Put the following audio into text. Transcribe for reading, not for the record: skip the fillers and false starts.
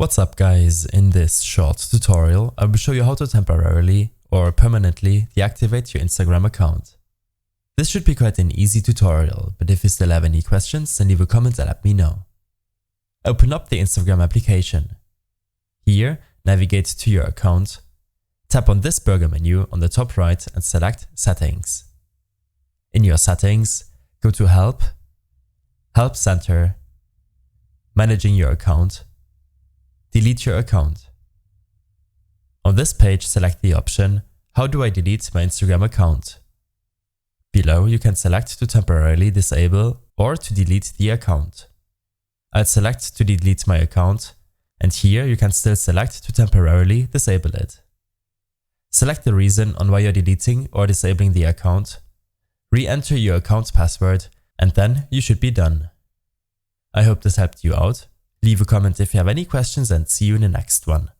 What's up guys, in this short tutorial I will show you how to temporarily or permanently deactivate your Instagram account. This should be quite an easy tutorial, but if you still have any questions then leave a comment and let me know. Open up the Instagram application. Here, navigate to your account, tap on this burger menu on the top right and select Settings. In your settings, go to Help, Help Center, Managing your account, Delete your account. On this page, select the option, How do I delete my Instagram account? Below, you can select to temporarily disable or to delete the account. I'll select to delete my account, and here you can still select to temporarily disable it. Select the reason on why you're deleting or disabling the account, re-enter your account password, and then you should be done. I hope this helped you out. Leave a comment if you have any questions and see you in the next one.